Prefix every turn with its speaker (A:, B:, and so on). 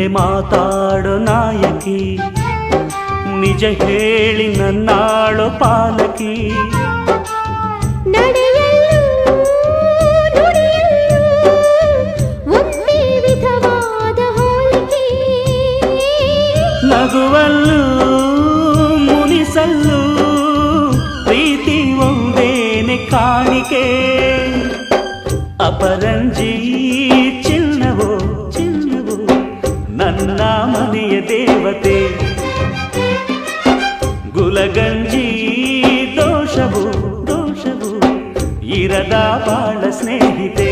A: ಮಾತಾಡೋ ನಾಯಕಿ, ನಿಜ ಹೇಳಿ ನನ್ನಾಳೋ ಪಾಲಕಿ. ನಗುವಲ್ಲೂ ಮುನಿಸಲ್ಲೂ ಪ್ರೀತಿ ಒಂದೇನೆ ಕಾಣಿಕೆ. ಅಪರಂಜಿ ಚಿನ್ನವೋ ಚಿನ್ನವೋ ನನ್ನ ಮನೆಯ ದೇವತೆ. ಗುಲಗಂಜಿ ದೋಷವೋ ದೋಷವೋ ಇರದ ಬಾಳ ಸ್ನೇಹಿತೆ.